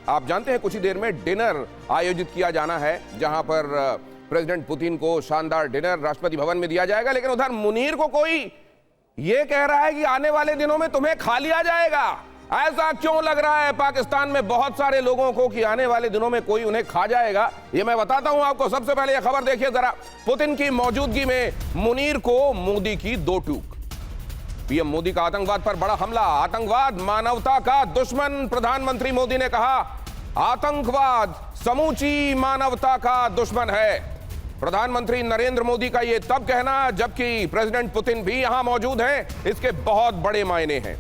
आप जानते हैं कुछ ही देर में डिनर आयोजित किया जाना है, जहां पर प्रेसिडेंट पुतिन को शानदार डिनर राष्ट्रपति भवन में दिया जाएगा। लेकिन उधर मुनीर को कोई ये कह रहा है कि आने वाले दिनों में तुम्हें खा लिया जाएगा। ऐसा क्यों लग रहा है पाकिस्तान में बहुत सारे लोगों को कि आने वाले दिनों में कोई उन्हें खा जाएगा? ये मैं बताता हूं आपको। सबसे पहले यह खबर देखिए जरा। पुतिन की मौजूदगी में मुनीर को मोदी की दो टूक। पीएम मोदी का आतंकवाद पर बड़ा हमला। आतंकवाद मानवता का दुश्मन, प्रधानमंत्री मोदी ने कहा। आतंकवाद समूची मानवता का दुश्मन है। प्रधानमंत्री नरेंद्र मोदी का यह तब कहना जबकि प्रेसिडेंट पुतिन भी यहां मौजूद हैं, इसके बहुत बड़े मायने हैं।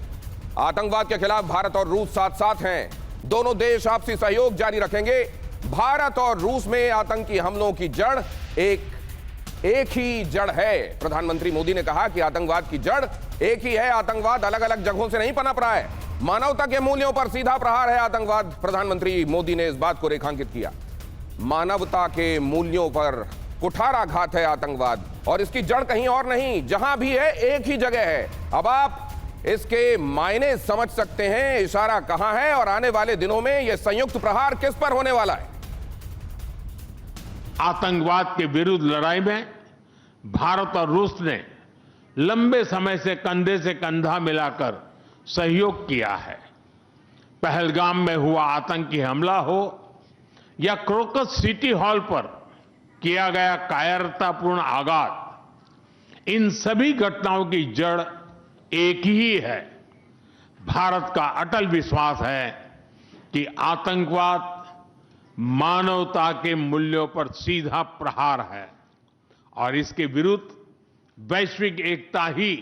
आतंकवाद के खिलाफ भारत और रूस साथ साथ हैं। दोनों देश आपसी सहयोग जारी रखेंगे। भारत और रूस में आतंकी हमलों की जड़ एक ही जड़ है। प्रधानमंत्री मोदी ने कहा कि आतंकवाद की जड़ एक ही है। आतंकवाद अलग अलग जगहों से नहीं पनप रहा है। मानवता के मूल्यों पर सीधा प्रहार है आतंकवाद। प्रधानमंत्री मोदी ने इस बात को रेखांकित किया। मानवता के मूल्यों पर कुठाराघात है आतंकवाद, और इसकी जड़ कहीं और नहीं, जहां भी है एक ही जगह है। अब आप इसके मायने समझ सकते हैं, इशारा कहां है और आने वाले दिनों में यह संयुक्त प्रहार किस पर होने वाला है। आतंकवाद के विरुद्ध लड़ाई में भारत और रूस ने लंबे समय से कंधे से कंधा मिलाकर सहयोग किया है। पहलगाम में हुआ आतंकी हमला हो या क्रोकस सिटी हॉल पर किया गया कायरतापूर्ण आघात, इन सभी घटनाओं की जड़ एक ही है। भारत का अटल विश्वास है कि आतंकवाद मानवता के मूल्यों पर सीधा प्रहार है और इसके विरुद्ध वैश्विक एकता ही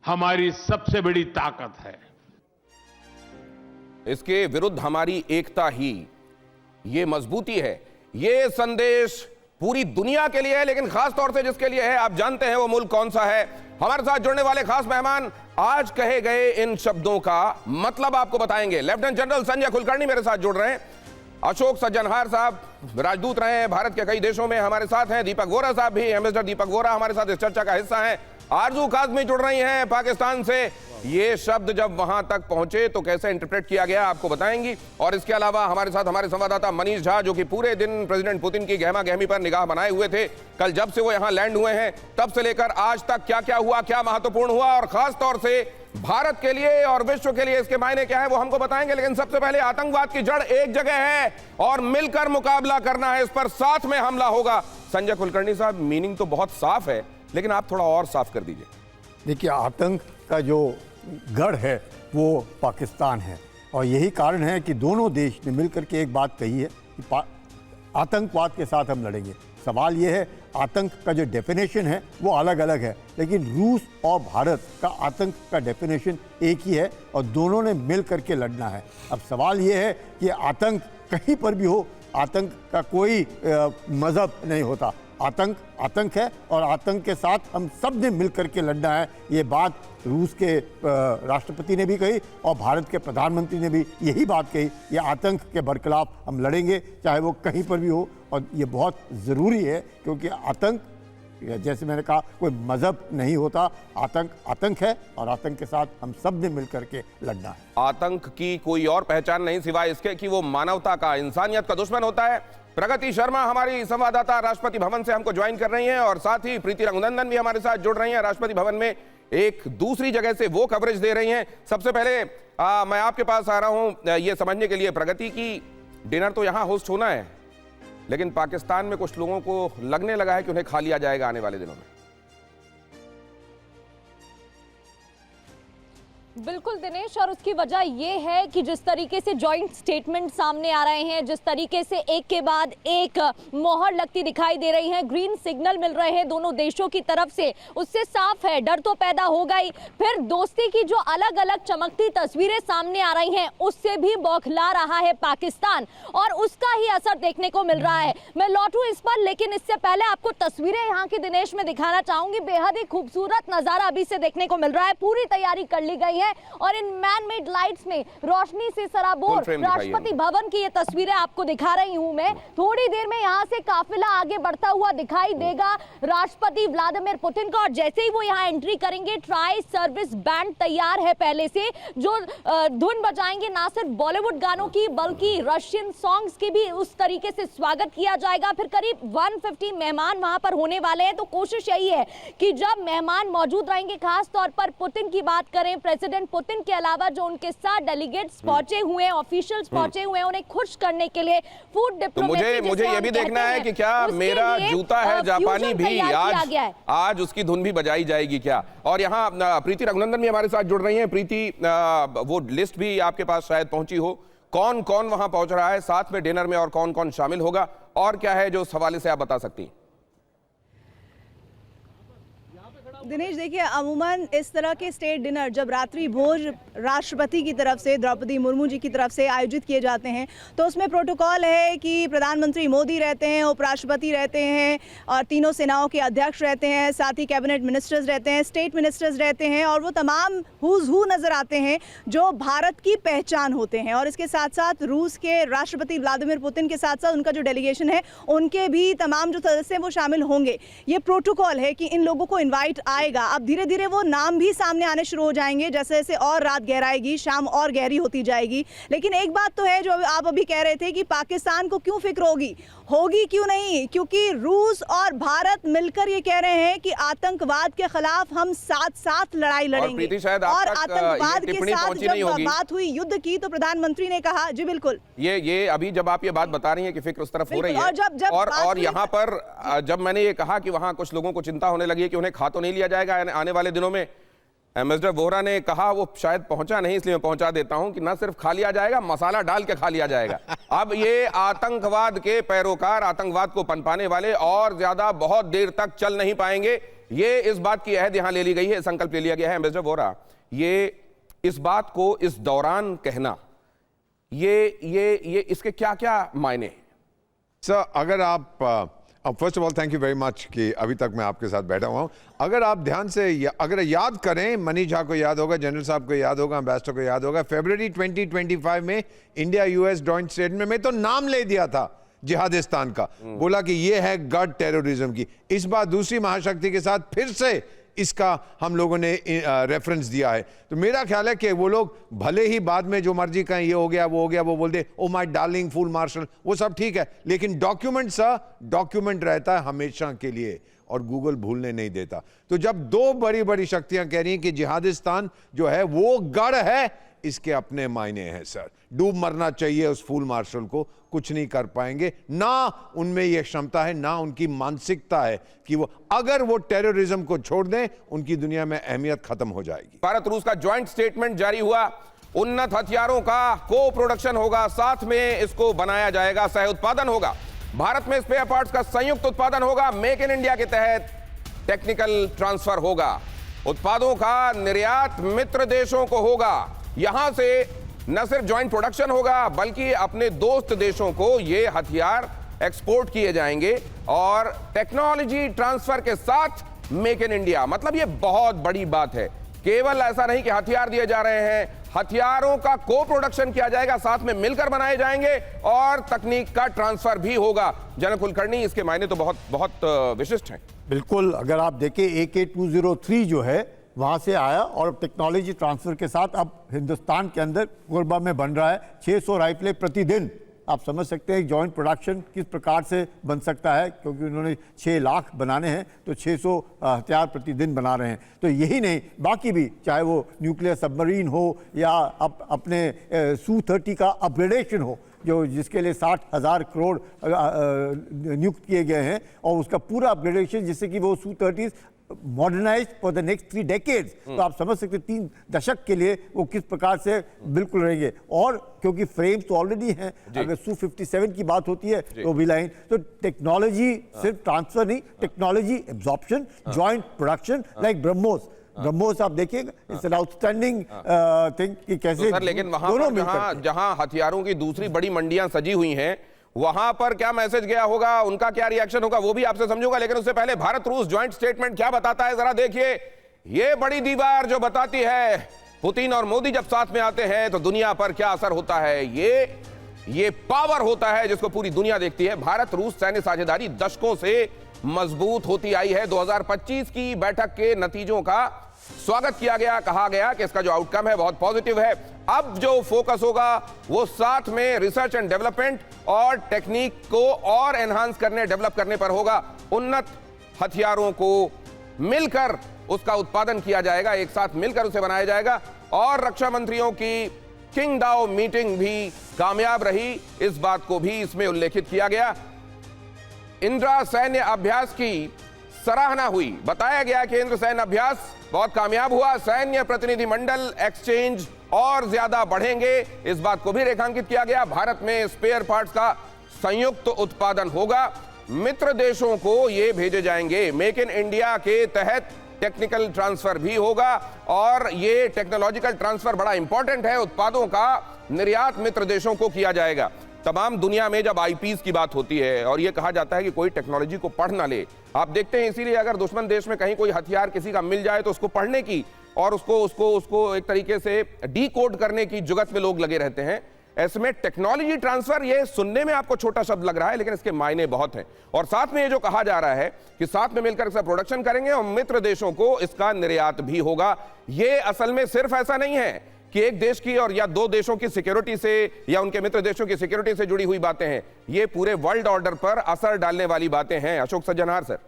हमारी सबसे बड़ी ताकत है। इसके विरुद्ध हमारी एकता ही ये मजबूती है। ये संदेश पूरी दुनिया के लिए है, लेकिन खास तौर से जिसके लिए है, आप जानते हैं वो मुल्क कौन सा है। हमारे साथ जुड़ने वाले खास मेहमान आज कहे गए इन शब्दों का मतलब आपको बताएंगे। लेफ्टिनेंट जनरल संजय कुलकर्णी मेरे साथ जुड़ रहे हैं। अशोक सज्जनहार साहब राजदूत रहे हैं भारत के कई देशों में, हमारे साथ हैं। दीपक वोरा साहब भी, एम्बेसडर दीपक वोरा हमारे साथ इस चर्चा का हिस्सा हैं। आरजू काज़मी जुड़ रही हैं पाकिस्तान से। ये शब्द जब वहां तक पहुंचे तो कैसे इंटरप्रेट किया गया आपको बताएंगी। और इसके अलावा हमारे साथ हमारे संवाददाता मनीष झा, जो कि पूरे दिन प्रेसिडेंट पुतिन की गहमा गहमी पर निगाह बनाए हुए थे। कल जब से वो यहां लैंड हुए हैं तब से लेकर आज तक क्या क्या हुआ, क्या महत्वपूर्ण हुआ और खास तौर से भारत के लिए और विश्व के लिए इसके मायने क्या है, वो हमको बताएंगे। लेकिन सबसे पहले आतंकवाद की जड़ एक जगह है और मिलकर मुकाबला करना है, इस पर साथ में हमला होगा। संजय कुलकर्णी साहब, मीनिंग तो बहुत साफ है, लेकिन आप थोड़ा और साफ कर दीजिए। देखिए, आतंक का जो गढ़ है वो पाकिस्तान है और यही कारण है कि दोनों देश ने मिलकर के एक बात कही है कि आतंकवाद के साथ हम लड़ेंगे। सवाल ये है, आतंक का जो डेफिनेशन है वो अलग अलग है, लेकिन रूस और भारत का आतंक का डेफिनेशन एक ही है और दोनों ने मिल करके लड़ना है। अब सवाल ये है कि आतंक कहीं पर भी हो, आतंक का कोई मज़हब नहीं होता। आतंक आतंक है और आतंक के साथ हम सब ने मिल करके लड़ना है। ये बात रूस के राष्ट्रपति ने भी कही और भारत के प्रधानमंत्री ने भी यही बात कही। ये आतंक के बरखिलाफ हम लड़ेंगे, चाहे वो कहीं पर भी हो, और ये बहुत ज़रूरी है क्योंकि आतंक, जैसे मैंने कहा, कोई मज़हब नहीं होता। आतंक आतंक है और आतंक के साथ हम सब ने मिल करके लड़ना है। आतंक की कोई और पहचान नहीं सिवाय इसके कि वो मानवता का, इंसानियत का दुश्मन होता है। प्रगति शर्मा हमारी संवाददाता राष्ट्रपति भवन से हमको ज्वाइन कर रही हैं और साथ ही प्रीति रघुनंदन भी हमारे साथ जुड़ रही हैं राष्ट्रपति भवन में एक दूसरी जगह से, वो कवरेज दे रही हैं। सबसे पहले मैं आपके पास आ रहा हूं ये समझने के लिए, प्रगति की डिनर तो यहां होस्ट होना है, लेकिन पाकिस्तान में कुछ लोगों को लगने लगा है कि उन्हें खा लिया जाएगा आने वाले दिनों में। बिल्कुल दिनेश, और उसकी वजह यह है कि जिस तरीके से जॉइंट स्टेटमेंट सामने आ रहे हैं, जिस तरीके से एक के बाद एक मोहर लगती दिखाई दे रही है, ग्रीन सिग्नल मिल रहे हैं दोनों देशों की तरफ से, उससे साफ है डर तो पैदा होगा ही। फिर दोस्ती की जो अलग अलग चमकती तस्वीरें सामने आ रही हैं, उससे भी बौखला रहा है पाकिस्तान और उसका ही असर देखने को मिल रहा है। मैं लौटूं इस पर, लेकिन इससे पहले आपको तस्वीरें यहाँ की दिनेश में दिखाना चाहूंगी। बेहद ही खूबसूरत नजारा अभी से देखने को मिल रहा है। पूरी तैयारी कर ली गई है है और इन मैन मेड लाइट्स में रोशनी से सराबोर राष्ट्रपति भवन की ये तस्वीरें आपको दिखा रही हूं मैं। थोड़ी देर में यहां से काफिला आगे बढ़ता हुआ दिखाई देगा राष्ट्रपति व्लादिमीर पुतिन का, और जैसे ही वो यहां एंट्री करेंगे ट्राई सर्विस बैंड तैयार है पहले से, जो धुन बजाएंगे ना सिर्फ बॉलीवुड गानों की बल्कि रशियन सॉन्ग्स की भी उस तरीके से स्वागत किया जाएगा। फिर करीब 150 मेहमान वहां पर होने वाले हैं, तो कोशिश यही है कि जब मेहमान मौजूद रहेंगे, खास तौर पर पुतिन की बात करें, प्रेसिडेंट पुतिन के अलावा जो उनके साथ डेलीगेट्स पहुंचे हुए हैं, ऑफिशियल्स पहुंचे हुए हैं, उन्हें खुश करने के लिए फूड डिप्लोमेसी, मुझे ये भी देखना है कि क्या मेरा जूता है जापानी भी आज उसकी धुन भी बजाई जाएगी क्या। और यहाँ प्रीति रघुनंदन भी हमारे साथ जुड़ रही हैं। प्रीति, वो लिस्ट भी आपके पास शायद पहुंची हो, कौन कौन वहां पहुंच रहा है, साथ में डिनर में और कौन कौन शामिल होगा, और क्या है जो उस हवाले से आप बता सकती हैं? दिनेश, देखिए, अमूमन इस तरह के स्टेट डिनर जब रात्रि भोज राष्ट्रपति की तरफ से, द्रौपदी मुर्मू जी की तरफ से आयोजित किए जाते हैं तो उसमें प्रोटोकॉल है कि प्रधानमंत्री मोदी रहते हैं, उपराष्ट्रपति रहते हैं और तीनों सेनाओं के अध्यक्ष रहते हैं, साथ ही कैबिनेट मिनिस्टर्स रहते हैं, स्टेट मिनिस्टर्स रहते हैं, और वो तमाम हुज हू नज़र आते हैं जो भारत की पहचान होते हैं। और इसके साथ साथ रूस के राष्ट्रपति व्लादिमीर पुतिन के साथ साथ उनका जो डेलीगेशन है उनके भी तमाम जो सदस्य हैं वो शामिल होंगे। ये प्रोटोकॉल है कि इन लोगों को इन्वाइट आएगा। अब धीरे धीरे वो नाम भी सामने आने शुरू हो जाएंगे, जैसे जैसे और रात गहराएगी, शाम और गहरी होती जाएगी। लेकिन एक बात तो है जो आप अभी कह रहे थे कि पाकिस्तान को क्यों फिक्र होगी क्यों नहीं, क्योंकि रूस और भारत मिलकर ये कह रहे हैं कि आतंकवाद के खिलाफ हम साथ साथ लड़ाई लड़ेंगे। और आतंकवाद के साथ जब बात हुई युद्ध की तो प्रधानमंत्री ने कहा, जी बिल्कुल, ये अभी जब आप ये बात बता रही हैं कि फिक्र उस तरफ हो रही है, और यहाँ पर जब मैंने ये कहा कि वहां कुछ लोगों को चिंता होने लगी है कि उन्हें खा तो नहीं लिया जाएगा आने वाले दिनों में, मिस्टर वोहरा ने कहा, वो शायद पहुंचा नहीं इसलिए मैं पहुंचा देता हूं, कि ना सिर्फ खा लिया जाएगा, मसाला डाल के खा लिया जाएगा। अब ये आतंकवाद के पैरोकार, आतंकवाद को पनपाने वाले और ज्यादा बहुत देर तक चल नहीं पाएंगे। ये इस बात की अहद यहां ले ली गई है, संकल्प ले लिया गया है। मिस्टर वोहरा, ये इस बात को इस दौरान कहना, ये इसके क्या क्या मायने? सर, अगर आप first of all thank you very much कि अभी तक मैं आपके साथ बैठा हुआ हूं। अगर आप ध्यान से अगर याद करें, मनीष झा को याद होगा, जनरल साहब को याद होगा, एम्बेसडर को याद होगा, फरवरी 2025 में इंडिया यूएस जॉइंट स्टेटमेंट में तो नाम ले दिया था जिहादिस्तान का, बोला कि ये है गढ़ टेररिज्म की। इस बार दूसरी महाशक्ति के साथ फिर से इसका हम लोगों ने रेफरेंस दिया है। तो मेरा ख्याल है कि वो लोग भले ही बाद में जो मर्जी कहें, ये हो गया वो हो गया, वो बोलते ओ माय डार्लिंग फूल मार्शल, वो सब ठीक है, लेकिन डॉक्यूमेंट रहता है हमेशा के लिए और गूगल भूलने नहीं देता। तो जब दो बड़ी बड़ी शक्तियां कह रही हैं कि जिहादिस्तान जो है वो गढ़ है, इसके अपने मायने हैं सर। डूब मरना चाहिए उस फूल मार्शल को, कुछ नहीं कर पाएंगे, ना उनमें यह क्षमता है, ना उनकी मानसिकता है कि अगर वो टेररिज्म को छोड़ दें, उनकी दुनिया में अहमियत खत्म हो जाएगी। भारत रूस का ज्वाइंट स्टेटमेंट जारी हुआ, उन्नत हथियारों का को प्रोडक्शन होगा, साथ में इसको बनाया जाएगा, सह उत्पादन होगा, भारत में स्पेयर पार्ट्स का संयुक्त उत्पादन होगा, मेक इन इंडिया के तहत टेक्निकल ट्रांसफर होगा, उत्पादों का निर्यात मित्र देशों को होगा, यहां से न सिर्फ ज्वाइंट प्रोडक्शन होगा बल्कि अपने दोस्त देशों को ये हथियार एक्सपोर्ट किए जाएंगे, और टेक्नोलॉजी ट्रांसफर के साथ मेक इन इंडिया। मतलब ये बहुत बड़ी बात है, केवल ऐसा नहीं कि हथियार दिए जा रहे हैं, हथियारों का को प्रोडक्शन किया जाएगा, साथ में मिलकर बनाए जाएंगे और तकनीक का ट्रांसफर भी होगा। जनक कुलकर्णी, इसके मायने तो बहुत बहुत विशिष्ट हैं। बिल्कुल, अगर आप देखें AK-203 जो है वहाँ से आया और टेक्नोलॉजी ट्रांसफर के साथ अब हिंदुस्तान के अंदर कोरबा में बन रहा है 600 राइफलें प्रतिदिन। आप समझ सकते हैं जॉइंट प्रोडक्शन किस प्रकार से बन सकता है, क्योंकि उन्होंने 6 लाख बनाने हैं तो 600 हथियार प्रतिदिन बना रहे हैं। तो यही नहीं, बाकी भी, चाहे वो न्यूक्लियर सबमरीन हो या अपने Su-30 का अपग्रेडेशन हो, जो जिसके लिए 60,000 करोड़ नियुक्त किए गए हैं, और उसका पूरा अपग्रेडेशन जिससे कि वो Su-30 modernise for the next 3 decades. तो आप समझ सकते 3 दशक के लिए वो किस प्रकार से बिल्कुल रहेंगे। और क्योंकि फ्रेम्स तो ऑलरेडी हैं, अगर Su-57 की बात होती है तो भी लाइन, तो टेक्नोलॉजी सिर्फ ट्रांसफर नहीं, technology absorption, joint production, like BrahMos आप देखिएगा, इट्स एन आउटस्टैंडिंग थिंग कि कैसे। सर, लेकिन वहां पर जहां हथियारों की दूसरी बड़ी मंडियां सजी हुई हैं, वहां पर क्या मैसेज गया होगा, उनका क्या रिएक्शन होगा, वो भी आपसे समझूंगा। लेकिन उससे पहले भारत रूस ज्वाइंट स्टेटमेंट क्या बताता है, जरा देखिए। ये बड़ी दीवार जो बताती है पुतिन और मोदी जब साथ में आते हैं तो दुनिया पर क्या असर होता है, ये पावर होता है जिसको पूरी दुनिया देखती है। भारत रूस सैन्य साझेदारी दशकों से मजबूत होती आई है। 2025 की बैठक के नतीजों का स्वागत किया गया, कहा गया कि इसका जो आउटकम है बहुत पॉजिटिव है। अब जो फोकस होगा वो साथ में रिसर्च एंड डेवलपमेंट और टेक्निक को और एनहांस करने, डेवलप करने पर होगा। उन्नत हथियारों को मिलकर उसका उत्पादन किया जाएगा, एक साथ मिलकर उसे बनाया जाएगा। और रक्षा मंत्रियों की किंगडाओ मीटिंग भी कामयाब रही, इस बात को भी इसमें उल्लेखित किया गया। इंद्रा सैन्य अभ्यास की सराहना हुई, बताया गया कि इंद्र सैन्य अभ्यास बहुत कामयाब हुआ। सैन्य प्रतिनिधिमंडल एक्सचेंज और ज्यादा बढ़ेंगे, इस बात को भी रेखांकित किया गया। भारत में स्पेयर पार्ट्स का संयुक्त उत्पादन होगा, मित्र देशों को ये भेजे जाएंगे। मेक इन इंडिया के तहत टेक्निकल ट्रांसफर भी होगा और ये टेक्नोलॉजिकल ट्रांसफर बड़ा इंपॉर्टेंट है। उत्पादों का निर्यात मित्र देशों को किया जाएगा। तमाम दुनिया में जब आईपीस की बात होती है और ये कहा जाता है कि कोई टेक्नोलॉजी को पढ़ ना ले, आप देखते हैं इसीलिए अगर दुश्मन देश में कहीं कोई हथियार किसी का मिल जाए तो उसको पढ़ने की और उसको एक तरीके से डीकोड करने की जुगत में लोग लगे रहते हैं। ऐसे में टेक्नोलॉजी ट्रांसफर, ये सुनने में आपको छोटा शब्द लग रहा है लेकिन इसके मायने बहुत हैं। और साथ में ये जो कहा जा रहा है कि साथ में मिलकर इसका प्रोडक्शन करेंगे और मित्र देशों को इसका निर्यात भी होगा। ये असल में सिर्फ ऐसा नहीं है कि एक देश की और या दो देशों की सिक्योरिटी से या उनके मित्र देशों की सिक्योरिटी से जुड़ी हुई बातें हैं, ये पूरे वर्ल्ड ऑर्डर पर असर डालने वाली बातें हैं। अशोक सज्जनहार सर।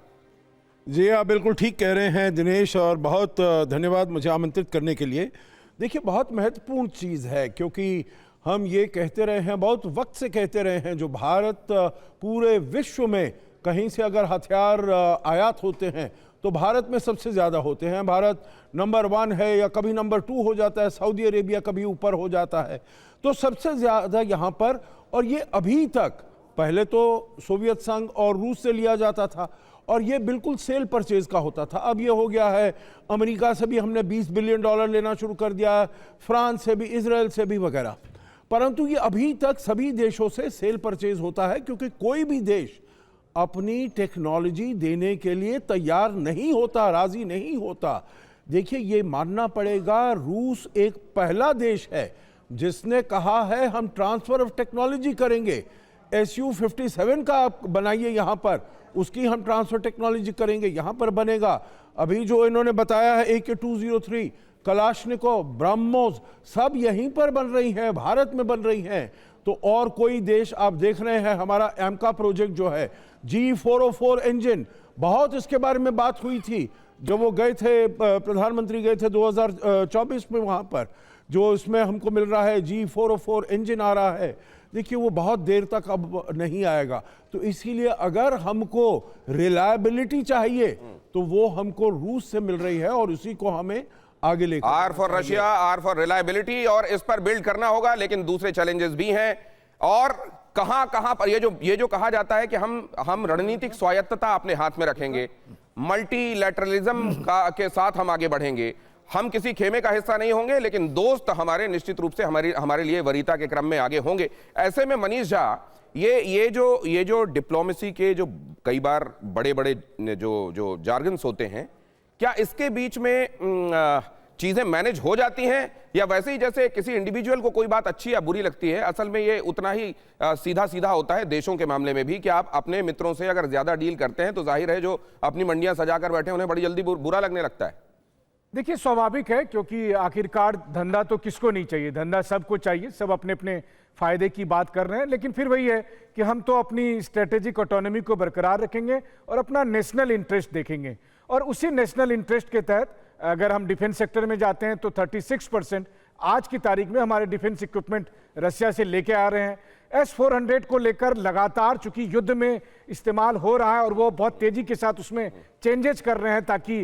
जी आप बिल्कुल ठीक कह रहे हैं दिनेश, और बहुत धन्यवाद मुझे आमंत्रित करने के लिए। देखिए बहुत महत्वपूर्ण चीज़ है, क्योंकि हम ये कहते रहे हैं, बहुत वक्त से कहते रहे हैं, जो भारत पूरे विश्व में कहीं से अगर हथियार आयात होते हैं तो भारत में सबसे ज़्यादा होते हैं। भारत नंबर 1 है या कभी नंबर 2 हो जाता है, सऊदी अरेबिया कभी ऊपर हो जाता है, तो सबसे ज़्यादा यहाँ पर। और ये अभी तक, पहले तो सोवियत संघ और रूस से लिया जाता था और ये बिल्कुल सेल परचेज का होता था। अब ये हो गया है अमेरिका से भी हमने $20 बिलियन लेना शुरू कर दिया, फ्रांस से भी, इजराइल से भी वगैरह। परंतु ये अभी तक सभी देशों से सेल परचेज होता है, क्योंकि कोई भी देश अपनी टेक्नोलॉजी देने के लिए तैयार नहीं होता, राजी नहीं होता। देखिए ये मानना पड़ेगा, रूस एक पहला देश है जिसने कहा है हम ट्रांसफर ऑफ टेक्नोलॉजी करेंगे। Su-57 का आप बनाइए यहाँ पर, उसकी हम ट्रांसफर टेक्नोलॉजी करेंगे, यहाँ पर बनेगा। अभी जो इन्होंने बताया है AK-203, कलाशनिकोव, ब्रह्मोस, सब यहीं पर बन रही हैं, भारत में बन रही हैं। तो और कोई देश आप देख रहे हैं, हमारा एमका प्रोजेक्ट जो है, G404 इंजन, बहुत इसके बारे में बात हुई थी जब वो गए थे, प्रधानमंत्री गए थे 2024 में वहाँ पर, जो इसमें हमको मिल रहा है G404 इंजन आ रहा है। देखिए वो बहुत देर तक अब नहीं आएगा, तो इसीलिए अगर हमको रिलायबिलिटी चाहिए तो वो हमको रूस से मिल रही है और उसी को हमें आगे लेकर, R for Russia, R for reliability, और इस पर बिल्ड करना होगा। लेकिन दूसरे चैलेंजेस भी हैं। और कहां पर ये जो कहा जाता है कि हम रणनीतिक स्वायत्तता अपने हाथ में रखेंगे, मल्टीलैटरलिज्म के साथ हम आगे बढ़ेंगे, हम किसी खेमे का हिस्सा नहीं होंगे, लेकिन दोस्त हमारे निश्चित रूप से हमारे लिए वरीयता के क्रम में आगे होंगे। ऐसे में मनीष झा, ये जो डिप्लोमेसी के जो कई बार बड़े जो जार्गन्स होते हैं, क्या इसके बीच में चीजें मैनेज हो जाती हैं, या वैसे ही जैसे किसी इंडिविजुअल को कोई बात अच्छी या बुरी लगती है, असल में ये उतना ही सीधा होता है देशों के मामले में भी, कि आप अपने मित्रों से अगर ज्यादा डील करते हैं तो जाहिर है जो अपनी मंडियां सजाकर बैठे उन्हें बड़ी जल्दी बुरा लगने लगता है। देखिए स्वाभाविक है, क्योंकि आखिरकार धंधा तो किसको नहीं चाहिए, धंधा सबको चाहिए, सब अपने अपने फायदे की बात कर रहे हैं। लेकिन फिर वही है कि हम तो अपनी स्ट्रेटेजिक ऑटोनॉमी को बरकरार रखेंगे और अपना नेशनल इंटरेस्ट देखेंगे। और उसी नेशनल इंटरेस्ट के तहत अगर हम डिफेंस सेक्टर में जाते हैं तो 36% आज की तारीख में हमारे डिफेंस इक्विपमेंट रशिया से लेके आ रहे हैं। S-400 को लेकर लगातार चूंकि युद्ध में इस्तेमाल हो रहा है और वो बहुत तेजी के साथ उसमें चेंजेस कर रहे हैं ताकि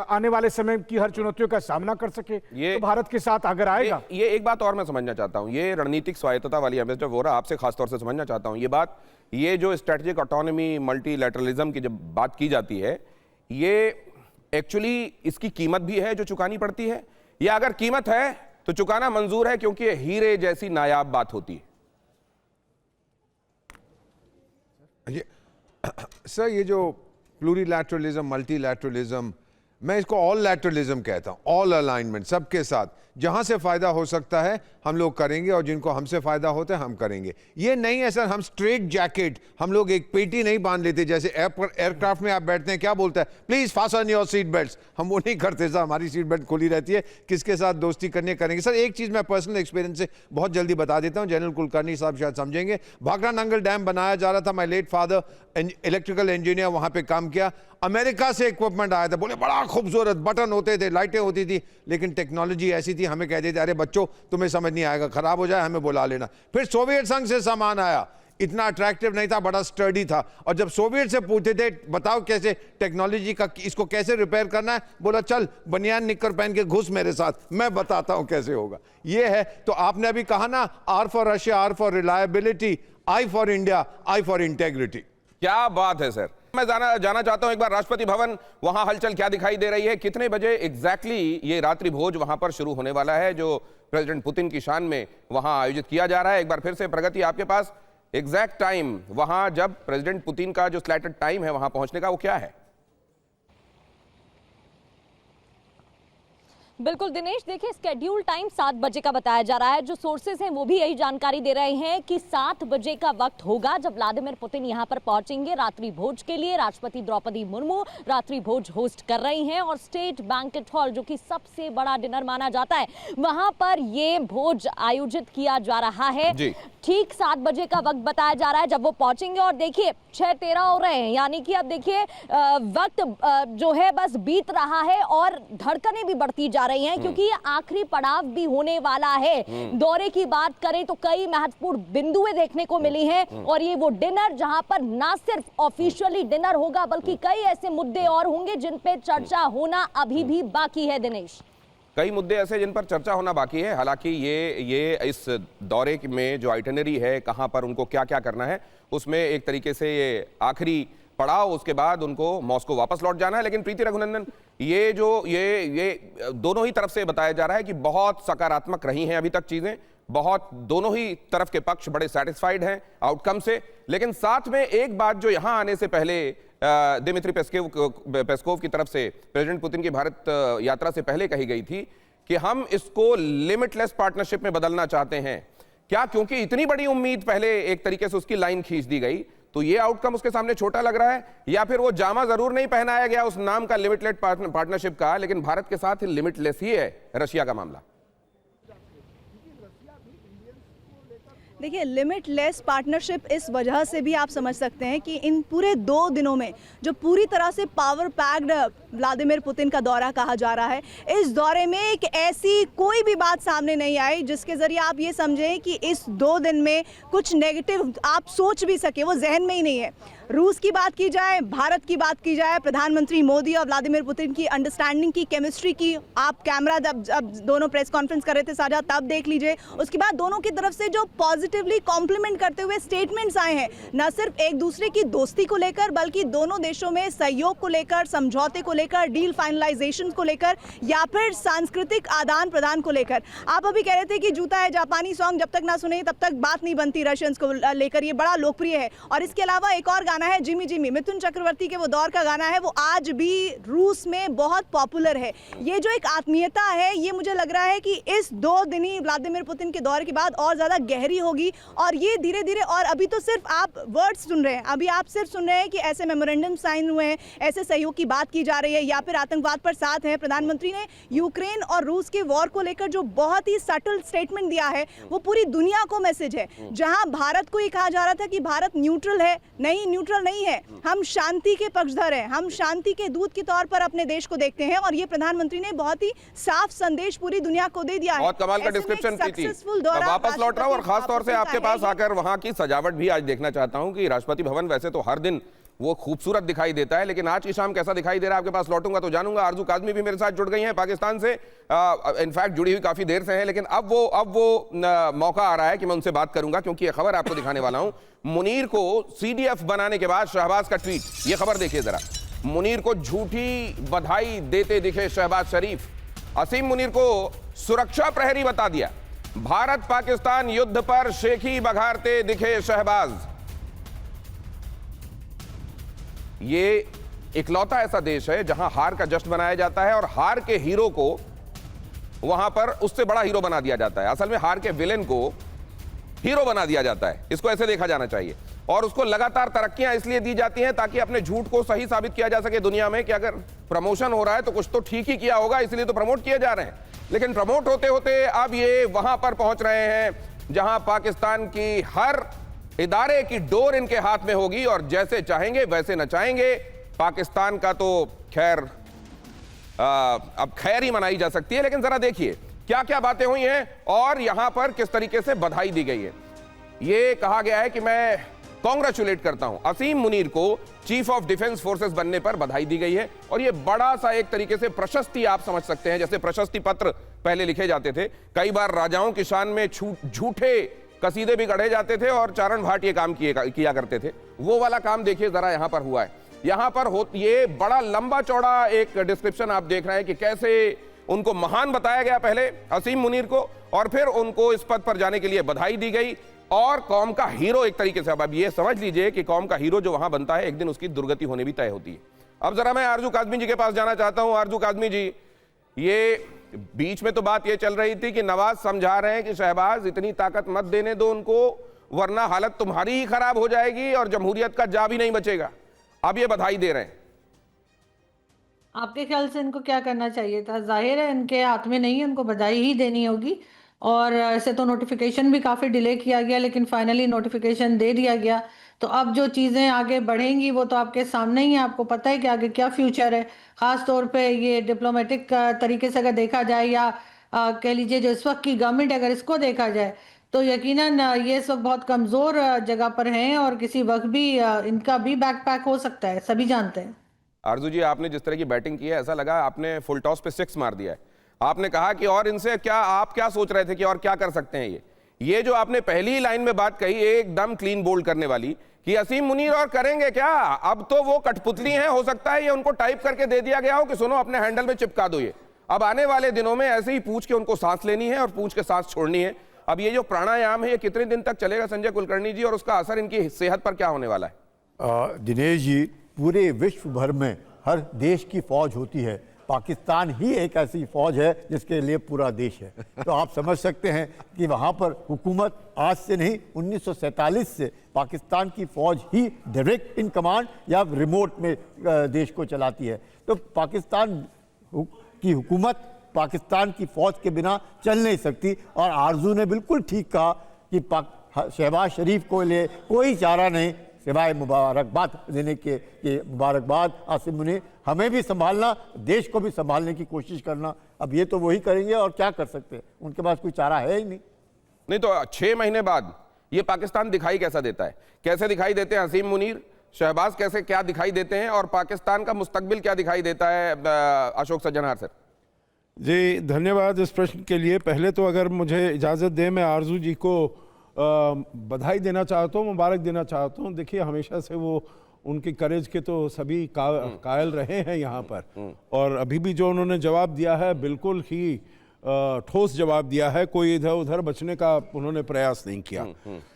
आने वाले समय की हर चुनौतियों का सामना कर सके, तो भारत के साथ अगर आएगा। ये एक बात और मैं समझना चाहता हूं, ये रणनीतिक स्वायत्तता वाली एम्बेसडर वोरा आपसे खासतौर से समझना चाहता हूं ये बात, ये जो स्ट्रेटेजिक ऑटोनॉमी, मल्टीलैटरलिज्म की जब बात की जाती है, ये एक्चुअली इसकी कीमत भी है जो चुकानी पड़ती है, या अगर कीमत है तो चुकाना मंजूर है क्योंकि हीरे जैसी नायाब बात होती है? सर ये जो प्लूरीलैटरलिज्म, मल्टीलैटरलिज्म, मैं इसको ऑल लैटरलिज्म कहता हूं, ऑल अलाइनमेंट, सबके साथ जहां से फायदा हो सकता है हम लोग करेंगे और जिनको हमसे फायदा होता है हम करेंगे। ये नहीं है सर हम स्ट्रेट जैकेट, हम लोग एक पेटी नहीं बांध लेते जैसे एयरक्राफ्ट में आप बैठते हैं क्या बोलता है, please fasten your seat belts, हम वो नहीं करते सर, हमारी सीट बेल्ट खुली रहती है, किसके साथ दोस्ती करने करेंगे। सर एक चीज मैं पर्सनल एक्सपीरियंस से बहुत जल्दी बता देता हूं, जनरल कुलकर्णी साहब शायद समझेंगे। भाखड़ा नंगल डैम बनाया जा रहा था, my late father electrical engineer वहां पे काम किया, अमेरिका से इक्विपमेंट आया था, बोले बड़ा खूबसूरत बटन होते थे, लाइटें होती थी, लेकिन टेक्नोलॉजी ऐसी थी हमें कह देते अरे बच्चों तुम्हें समझ नहीं आएगा, खराब हो जाए हमें बुला लेना। फिर सोवियत संघ से सामान आया, इतना अट्रैक्टिव नहीं था, बड़ा स्टर्डी था, और जब सोवियत से पूछते थे बताओ कैसे टेक्नोलॉजी का इसको कैसे रिपेयर करना है, बोला चल बनियान निक्कर पहन के घुस मेरे साथ, मैं बताता हूं कैसे होगा। ये है तो आपने अभी कहा ना, R for Russia, R for reliability, I for India, I for integrity. क्या बात है सर। मैं जाना चाहता हूं एक बार राष्ट्रपति भवन, वहां हलचल क्या दिखाई दे रही है, कितने बजे एग्जैक्टली ये रात्रि भोज वहां पर शुरू होने वाला है जो प्रेसिडेंट पुतिन की शान में वहां आयोजित किया जा रहा है। एक बार फिर से प्रगति आपके पास एग्जैक्ट टाइम, वहां जब प्रेसिडेंट पुतिन का जो स्लैटेड टाइम है वहां पहुंचने का, वो क्या है? बिल्कुल दिनेश, देखिए स्केड्यूल टाइम 7 बजे का बताया जा रहा है। जो सोर्सेज हैं वो भी यही जानकारी दे रहे हैं कि 7 बजे का वक्त होगा जब व्लादिमीर पुतिन यहां पर पहुंचेंगे रात्रि भोज के लिए। राष्ट्रपति द्रौपदी मुर्मू रात्रि भोज होस्ट कर रही हैं और स्टेट बैंकेट हॉल, जो कि सबसे बड़ा डिनर माना जाता है, वहां पर ये भोज आयोजित किया जा रहा है। ठीक 7 बजे का वक्त बताया जा रहा है जब वो पहुंचेंगे। और देखिए 6:13 हो रहे हैं, यानी कि अब देखिए वक्त जो है बस बीत रहा है और धड़कनें भी बढ़ती जा रही हैं, क्योंकि ये आखिरी पड़ाव भी होने वाला है। दौरे की बात करें तो कई महत्वपूर्ण बिंदुएं देखने को मिली हैं, और ये वो डिनर जहां पर ना सिर्फ ऑफिशियली डिनर होगा बल्कि कई ऐसे मुद्दे और होंगे जिन पे चर्चा होना अभी भी बाकी है। दिनेश, कई मुद्दे ऐसे जिन पर चर्चा होना बाकी है। हालांकि ये इस दौरे में जो आइटनरी है, कहां पर उनको क्या क्या करना है, उसमें एक तरीके से ये आखिरी पड़ाव, उसके बाद उनको मॉस्को वापस लौट जाना है। लेकिन प्रीति रघुनंदन, ये दोनों ही तरफ से बताया जा रहा है कि बहुत सकारात्मक रही हैं अभी तक चीजें, बहुत दोनों ही तरफ के पक्ष बड़े सेटिस्फाइड हैं आउटकम से। लेकिन साथ में एक बात जो यहां आने से पहले दिमित्री पेस्कोव की तरफ से प्रेसिडेंट पुतिन की भारत यात्रा से पहले कही गई थी कि हम इसको लिमिटलेस पार्टनरशिप में बदलना चाहते हैं। क्या क्योंकि इतनी बड़ी उम्मीद पहले एक तरीके से उसकी लाइन खींच दी गई, तो ये आउटकम उसके सामने छोटा लग रहा है, या फिर वो जामा जरूर नहीं पहनाया गया उस नाम का लिमिटलेस पार्टनरशिप का, लेकिन भारत के साथ लिमिटलेस ही है रशिया का मामला? देखिए लिमिटलेस पार्टनरशिप इस वजह से भी आप समझ सकते हैं कि इन पूरे 2 दिनों में जो पूरी तरह से पावर पैक्ड व्लादिमीर पुतिन का दौरा कहा जा रहा है, इस दौरे में एक ऐसी कोई भी बात सामने नहीं आई जिसके जरिए आप ये समझें कि इस 2 दिन में कुछ नेगेटिव आप सोच भी सके, वो जहन में ही नहीं है। रूस की बात की जाए, भारत की बात की जाए, प्रधानमंत्री मोदी और व्लादिमीर पुतिन की अंडरस्टैंडिंग की, केमिस्ट्री की, आप कैमरा जब दोनों प्रेस कॉन्फ्रेंस कर रहे थे साझा तब देख लीजिए। उसके बाद दोनों की तरफ से जो पॉजिटिवली कॉम्प्लीमेंट करते हुए स्टेटमेंट्स आए हैं, न सिर्फ एक दूसरे की दोस्ती को लेकर बल्कि दोनों देशों में सहयोग को लेकर, समझौते को लेकर, डील फाइनलाइजेशन को लेकर, या फिर सांस्कृतिक आदान प्रदान को लेकर। आप अभी कह रहे थे कि जूता है जापानी सॉन्ग जब तक ना सुने तब तक बात नहीं बनती रशियंस को लेकर, ये बड़ा लोकप्रिय है। और इसके अलावा एक और गाना है जिमी जिमी, मिथुन चक्रवर्ती के वो दौर का गाना है, वो आज भी रूस में बहुत पॉपुलर है। ये जो एक आत्मीयता है, ये मुझे लग रहा है कि इस 2 दिनी व्लादिमीर पुतिन के दौरे के बाद और ज्यादा गहरी होगी, और ये धीरे धीरे, और अभी तो सिर्फ आप वर्ड्स सुन रहे हैं, अभी आप सिर्फ सुन रहे हैं कि ऐसे मेमोरेंडम साइन हुए हैं, ऐसे सहयोग की बात की जा रही है, या फिर आतंकवाद पर साथ है। प्रधानमंत्री ने यूक्रेन और रूस के वॉर को लेकर जो बहुत ही सटल स्टेटमेंट दिया है, वो पूरी दुनिया को मैसेज है। जहां भारत को ये कहा जा रहा था कि भारत न्यूट्रल है, नहीं न्यूट्रल नहीं है, हम शांति के पक्षधर हैं, हम शांति के दूत के तौर पर अपने देश को देखते हैं, और ये प्रधानमंत्री ने बहुत ही साफ संदेश पूरी दुनिया को दे दिया है। बहुत कमाल का डिस्क्रिप्शन प्रीति। वापस लौट रहा हूं और खास तौर से आपके पास आकर वहां की सजावट भी आज देखना चाहता हूं कि राष्ट्रपति भवन वैसे तो हर दिन वो खूबसूरत दिखाई देता है, लेकिन आज की शाम कैसा दिखाई दे रहा है आपके पास लौटूंगा तो जानूंगा। आरजू काजमी भी मेरे साथ जुड़ गई हैं पाकिस्तान से, इनफैक्ट जुड़ी हुई काफी देर से हैं, लेकिन अब वो मौका आ रहा है कि मैं उनसे बात करूंगा, क्योंकि ये खबर आपको दिखाने वाला हूं। मुनीर को CDF बनाने के बाद शहबाज का ट्वीट, ये खबर देखिए जरा। मुनीर को झूठी बधाई देते दिखे शहबाज शरीफ, असीम मुनीर को सुरक्षा प्रहरी बता दिया, भारत पाकिस्तान युद्ध पर शेखी बघारते दिखे शहबाज। ये इकलौता ऐसा देश है जहां हार का जश्न मनाया जाता है और हार के हीरो को वहां पर उससे बड़ा हीरो बना दिया जाता है। असल में हार के विलेन को हीरो बना दिया जाता है, इसको ऐसे देखा जाना चाहिए। और उसको लगातार तरक्कियां इसलिए दी जाती हैं ताकि अपने झूठ को सही साबित किया जा सके दुनिया में कि अगर प्रमोशन हो रहा है तो कुछ तो ठीक ही किया होगा, इसलिए तो प्रमोट किए जा रहे हैं। लेकिन प्रमोट होते होते अब ये वहां पर पहुंच रहे हैं जहां पाकिस्तान की हर इदारे की डोर इनके हाथ में होगी और जैसे चाहेंगे वैसे नचाएंगे। पाकिस्तान का तो खैर अब खैर ही मनाई जा सकती है, लेकिन जरा देखिए क्या क्या बातें हुई हैं और यहां पर किस तरीके से बधाई दी गई है। ये कहा गया है कि मैं कांग्रेचुलेट करता हूं असीम मुनीर को चीफ ऑफ डिफेंस फोर्सेस बनने पर बधाई दी गई है। और ये बड़ा सा एक तरीके से प्रशस्ति आप समझ सकते हैं, जैसे प्रशस्ति पत्र पहले लिखे जाते थे, कई बार राजाओं की शान में झूठे कसीदे भी गढ़े जाते थे और चारण भाट ये काम किया करते थे, वो वाला काम देखिए जरा यहां पर हुआ है। यहां पर ये बड़ा लंबा चौड़ा एक डिस्क्रिप्शन आप देख रहे हैं कि कैसे उनको महान बताया गया पहले असीम मुनीर को, और फिर उनको इस पद पर जाने के लिए बधाई दी गई और कौम का हीरो एक तरीके से। अब ये समझ लीजिए कि कौम का हीरो जो वहां बनता है एक दिन उसकी दुर्गति होने भी तय होती है। अब जरा मैं आरजू काज़मी जी के पास जाना चाहता हूं। आरजू काज़मी जी, ये बीच में तो बात ये चल रही थी कि नवाज समझा रहे हैं कि शहबाज इतनी ताकत मत देने दो उनको, वरना हालत तुम्हारी ही खराब हो जाएगी और जमहूरियत का जा भी नहीं बचेगा। अब ये बधाई दे रहे हैं। आपके ख्याल से इनको क्या करना चाहिए था? जाहिर है इनके हाथ में नहीं है, उनको बधाई ही देनी होगी। और ऐसे तो नोटिफिकेशन भी काफ़ी डिले किया गया, लेकिन फाइनली नोटिफिकेशन दे दिया गया। तो अब जो चीज़ें आगे बढ़ेंगी वो तो आपके सामने ही है, आपको पता है कि आगे क्या फ्यूचर है। ख़ास तौर पे ये डिप्लोमेटिक तरीके से अगर देखा जाए या कह लीजिए जो इस वक्त की गवर्नमेंट अगर इसको देखा जाए तो यकीनन ये इस वक्त बहुत कमज़ोर जगह पर हैं और किसी वक्त भी इनका भी बैकपैक हो सकता है, सभी जानते हैं। आरजू जी, आपने जिस तरह की बैटिंग की है ऐसा लगा आपने फुल टॉस पे 6 मार दिया है। आपने कहा कि और इनसे क्या, आप क्या सोच रहे थे कि और क्या कर सकते हैं। ये जो आपने पहली लाइन में बात कही एकदम क्लीन बोल्ड करने वाली कि असीम मुनीर और करेंगे क्या, अब तो वो कठपुतली हैं, हो सकता है ये उनको टाइप करके दे दिया गया हो कि सुनो अपने हैंडल में चिपका दो। ये अब आने वाले दिनों में ऐसे ही पूछ के उनको सांस लेनी है और पूछ के सांस छोड़नी है। अब ये जो प्राणायाम है ये कितने दिन तक चलेगा संजय कुलकर्णी जी, और उसका असर इनकी सेहत पर क्या होने वाला है? दिनेश जी, पूरे विश्व भर में हर देश की फौज होती है, पाकिस्तान ही एक ऐसी फौज है जिसके लिए पूरा देश है। तो आप समझ सकते हैं कि वहाँ पर हुकूमत आज से नहीं 1947 से पाकिस्तान की फौज ही डायरेक्ट इन कमांड या रिमोट में देश को चलाती है। तो पाकिस्तान की हुकूमत पाकिस्तान की फौज के बिना चल नहीं सकती। और आरजू ने बिल्कुल ठीक कहा कि शहबाज शरीफ को लिए कोई चारा नहीं सिवाय मुबारकबाद देने के मुबारकबाद आसिम मुनीर, हमें भी संभालना, देश को भी संभालने की कोशिश करना। अब ये तो वही करेंगे और क्या कर सकते हैं, उनके पास कोई चारा है ही नहीं। तो 6 महीने बाद ये पाकिस्तान दिखाई कैसा देता है, कैसे दिखाई देते हैं असीम मुनीर, शहबाज कैसे क्या दिखाई देते हैं, और पाकिस्तान का मुस्तकबिल क्या दिखाई देता है? अशोक सज्जनहार सर जी, धन्यवाद इस प्रश्न के लिए। पहले तो अगर मुझे इजाज़त दें, मैं आरजू जी को बधाई देना चाहता हूँ, मुबारक देना चाहता हूँ। देखिए, हमेशा से वो उनकी करेज के तो सभी कायल रहे हैं यहाँ पर, और अभी भी जो उन्होंने जवाब दिया है बिल्कुल ही ठोस जवाब दिया है, कोई इधर उधर बचने का उन्होंने प्रयास नहीं किया।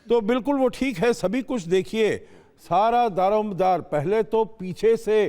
तो बिल्कुल वो ठीक है। सभी कुछ देखिए, सारा दारोमदार पहले तो पीछे से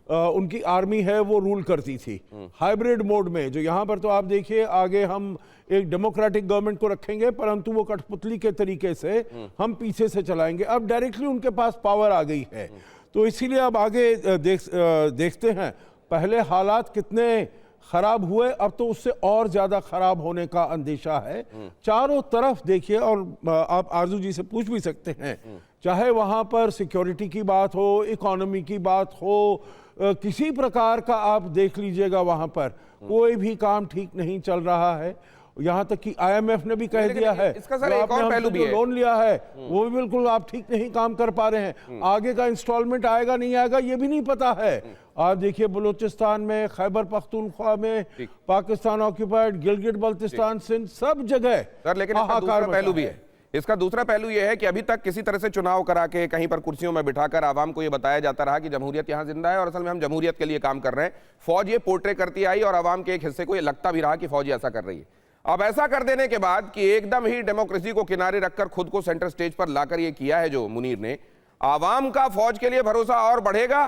उनकी आर्मी है वो रूल करती थी हाइब्रिड मोड में, जो यहाँ पर तो आप देखिए आगे हम एक डेमोक्रेटिक गवर्नमेंट को रखेंगे परंतु वो कठपुतली के तरीके से हम पीछे से चलाएंगे। अब डायरेक्टली उनके पास पावर आ गई है, तो इसीलिए अब आगे देखते हैं पहले हालात कितने खराब हुए, अब तो उससे और ज्यादा खराब होने का अंदेशा है। चारों तरफ देखिए, और आप आरजू जी से पूछ भी सकते हैं, चाहे वहां पर सिक्योरिटी की बात हो, इकोनॉमी की बात हो, किसी प्रकार का आप देख लीजिएगा, वहां पर कोई भी काम ठीक नहीं चल रहा है। यहाँ तक कि IMF ने भी कह दिया है, इसका सर एक और पहलू भी है, लोन लिया है वो भी बिल्कुल आप ठीक नहीं काम कर पा रहे हैं। आगे का इंस्टॉलमेंट आएगा नहीं आएगा ये भी नहीं पता है। आप देखिए बलूचिस्तान में, खैबर पख्तूनख्वा में, पाकिस्तान ऑक्यूपाइड गिलगिट बल्तिस्तान, सिंध, सब जगह सर। लेकिन इसका दूसरा पहलू भी है, इसका दूसरा पहलू यह है कि अभी तक किसी तरह से चुनाव करा के कहीं पर कुर्सियों में बिठाकर आवाम को यह बताया जाता रहा कि जमहूरियत यहां जिंदा है और असल में हम जमहूरियत के लिए काम कर रहे हैं। फौज ये पोर्ट्रे करती आई और आवाम के एक हिस्से को यह लगता भी रहा कि फौज ऐसा कर रही है। अब ऐसा कर देने के बाद कि एकदम ही डेमोक्रेसी को किनारे रखकर खुद को सेंटर स्टेज पर लाकर यह किया है जो मुनीर ने, आवाम का फौज के लिए भरोसा और बढ़ेगा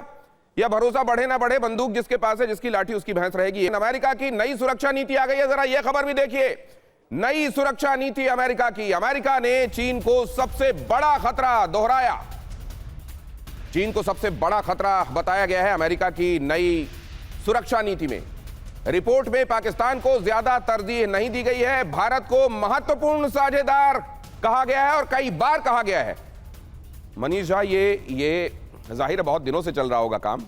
या भरोसा बढ़े ना बढ़े, बंदूक जिसके पास है, जिसकी लाठी उसकी भैंस रहेगी। अमेरिका की नई सुरक्षा नीति आ गई है, जरा यह खबर भी देखिए। नई सुरक्षा नीति अमेरिका की। अमेरिका ने चीन को सबसे बड़ा खतरा दोहराया। चीन को सबसे बड़ा खतरा बताया गया है अमेरिका की नई सुरक्षा नीति में। रिपोर्ट में पाकिस्तान को ज्यादा तरजीह नहीं दी गई है, भारत को महत्वपूर्ण साझेदार कहा गया है और कई बार कहा गया है। मनीष झा, ये जाहिर है बहुत दिनों से चल रहा होगा काम,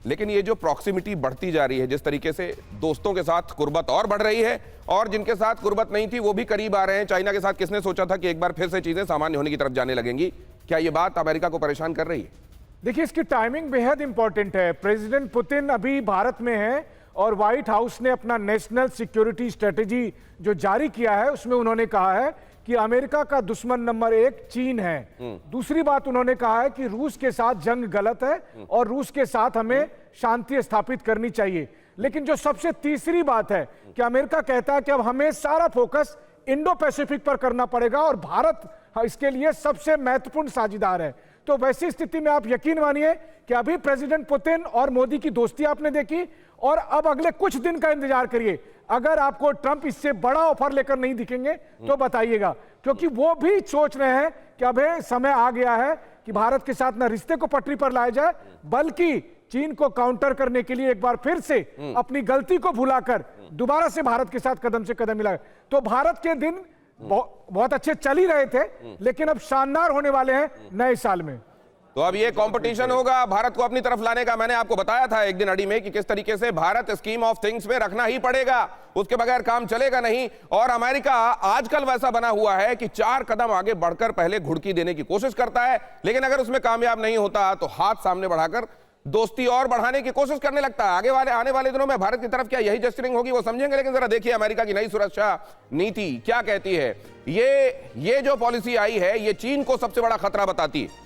लेकिन ये जो प्रॉक्सिमिटी बढ़ती जा रही है, जिस तरीके से दोस्तों के साथ कुर्बत और बढ़ रही है और जिनके साथ कुर्बत नहीं थी वो भी करीब आ रहे हैं। चाइना के साथ किसने सोचा था कि एक बार फिर से चीजें सामान्य होने की तरफ जाने लगेंगी? क्या ये बात अमेरिका को परेशान कर रही है? देखिए, इसकी टाइमिंग बेहद इंपॉर्टेंट है। प्रेसिडेंट पुतिन अभी भारत में है और व्हाइट हाउस ने अपना नेशनल सिक्योरिटी स्ट्रेटेजी जो जारी किया है उसमें उन्होंने कहा है कि अमेरिका का दुश्मन नंबर 1 चीन है। दूसरी बात उन्होंने कहा है कि रूस के साथ जंग गलत है और रूस के साथ हमें शांति स्थापित करनी चाहिए। लेकिन जो सबसे तीसरी बात है कि अमेरिका कहता है कि अब हमें सारा फोकस इंडो पैसिफिक पर करना पड़ेगा और भारत इसके लिए सबसे महत्वपूर्ण साझेदार है। तो वैसी स्थिति में आप यकीन मानिए कि अभी प्रेसिडेंट पुतिन और मोदी की दोस्ती आपने देखी और अब अगले कुछ दिन का इंतजार करिए। अगर आपको ट्रंप इससे बड़ा ऑफर लेकर नहीं दिखेंगे तो बताइएगा, क्योंकि वो भी सोच रहे हैं कि अब समय आ गया है कि भारत के साथ न रिश्ते को पटरी पर लाया जाए, बल्कि चीन को काउंटर करने के लिए एक बार फिर से अपनी गलती को भुलाकर दोबारा से भारत के साथ कदम से कदम मिलाए। तो भारत के दिन बहुत अच्छे चल ही रहे थे, लेकिन अब शानदार होने वाले हैं नए साल में। तो अब ये कंपटीशन होगा भारत को अपनी तरफ लाने का। मैंने आपको बताया था एक दिन अड़ी में कि किस तरीके से भारत स्कीम ऑफ थिंग्स में रखना ही पड़ेगा, उसके बगैर काम चलेगा नहीं। और अमेरिका आजकल वैसा बना हुआ है कि 4 कदम आगे बढ़कर पहले घुड़की देने की कोशिश करता है, लेकिन अगर उसमें कामयाब नहीं होता तो हाथ सामने बढ़ाकर दोस्ती और बढ़ाने की कोशिश करने लगता है। आने वाले दिनों में भारत की तरफ क्या यही जस्टिंग होगी वो समझेंगे। लेकिन जरा देखिए अमेरिका की नई सुरक्षा नीति क्या कहती है। ये जो पॉलिसी आई है ये चीन को सबसे बड़ा खतरा बताती है।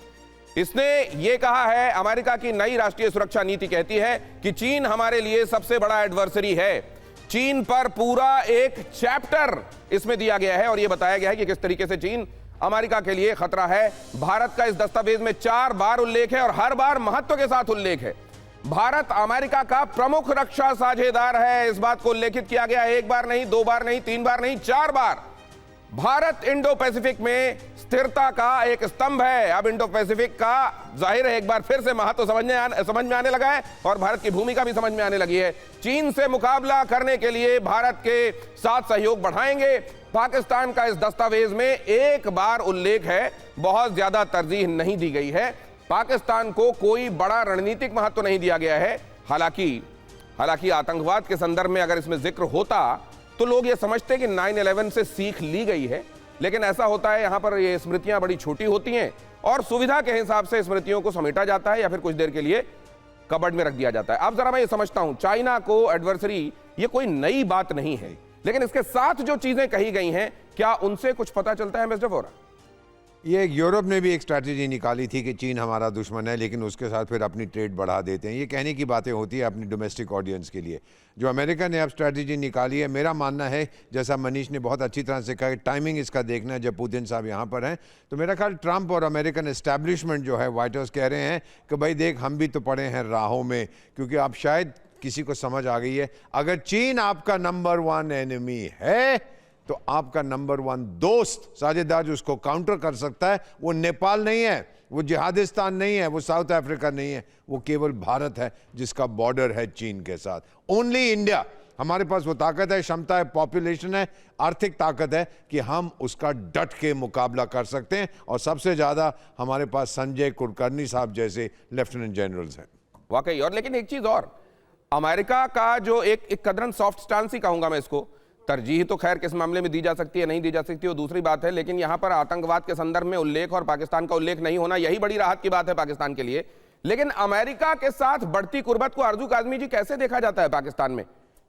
इसने ये कहा है, अमेरिका की नई राष्ट्रीय सुरक्षा नीति कहती है कि चीन हमारे लिए सबसे बड़ा एडवर्सरी है। चीन पर पूरा एक चैप्टर इसमें दिया गया है और यह बताया गया है कि किस तरीके से चीन अमेरिका के लिए खतरा है। भारत का इस दस्तावेज में 4 बार उल्लेख है और हर बार महत्व के साथ उल्लेख है। भारत अमेरिका का प्रमुख रक्षा साझेदार है, इस बात को उल्लेखित किया गया। 1 बार नहीं, 2 बार नहीं, 3 बार नहीं, 4 बार। भारत इंडो पैसिफिक में स्थिरता का एक स्तंभ है। अब इंडो पैसिफिक का जाहिर है एक बार फिर से महत्व समझ में आने लगा है और भारत की भूमिका भी समझ में आने लगी है। चीन से मुकाबला करने के लिए भारत के साथ सहयोग बढ़ाएंगे। पाकिस्तान का इस दस्तावेज में 1 बार उल्लेख है, बहुत ज्यादा तरजीह नहीं दी गई है। पाकिस्तान को कोई बड़ा रणनीतिक महत्व नहीं दिया गया है। हालांकि आतंकवाद के संदर्भ में अगर इसमें जिक्र होता तो लोग ये समझते कि 9/11 से सीख ली गई है, लेकिन ऐसा होता है यहां पर ये स्मृतियां बड़ी छोटी होती हैं और सुविधा के हिसाब से स्मृतियों को समेटा जाता है या फिर कुछ देर के लिए कबर्ड में रख दिया जाता है। अब जरा मैं ये समझता हूं चाइना को एडवर्सरी ये कोई नई बात नहीं है, लेकिन इसके साथ जो चीजें कही गई हैं क्या उनसे कुछ पता चलता है मिस्टर वोरा? ये यूरोप ने भी एक स्ट्रैटेजी निकाली थी कि चीन हमारा दुश्मन है, लेकिन उसके साथ फिर अपनी ट्रेड बढ़ा देते हैं। ये कहने की बातें होती है अपनी डोमेस्टिक ऑडियंस के लिए। जो अमेरिका ने अब स्ट्रैटेजी निकाली है, मेरा मानना है जैसा मनीष ने बहुत अच्छी तरह से कहा कि टाइमिंग इसका देखना है। जब पुतिन साहब यहाँ पर हैं तो मेरा ख्याल ट्रंप और अमेरिकन एस्टैब्लिशमेंट जो है व्हाइट हाउस कह रहे हैं कि भाई देख हम भी तो पड़े हैं राहों में, क्योंकि आप शायद किसी को समझ आ गई है अगर चीन आपका नंबर 1 एनिमी है तो आपका नंबर 1 दोस्त साझेदार जो उसको काउंटर कर सकता है वो नेपाल नहीं है, वो जिहादिस्तान नहीं है, वो साउथ अफ्रीका नहीं है, वो केवल भारत है जिसका बॉर्डर है चीन के साथ। ओनली इंडिया, हमारे पास वो ताकत है, क्षमता है, पॉपुलेशन है, आर्थिक ताकत है कि हम उसका डट के मुकाबला कर सकते हैं। और सबसे ज्यादा हमारे पास संजय कुलकर्णी साहब जैसे लेफ्टिनेंट जनरल्स हैं। वाकई। और लेकिन एक चीज और, अमेरिका का जो एक कदरन सॉफ्ट स्टांस ही कहूंगा मैं इसको, तरजीह तो खैर किस मामले में दी जा सकती है नहीं दी जा सकती वो दूसरी बात है, लेकिन यहां पर आतंकवाद के संदर्भ में उल्लेख और पाकिस्तान का उल्लेख नहीं होना यही बड़ी राहत की बात है पाकिस्तान के लिए। लेकिन अमेरिका के साथ बढ़ती कुर्बत को अर्जुक आजमी जी कैसे देखा जाता है पाकिस्तान में?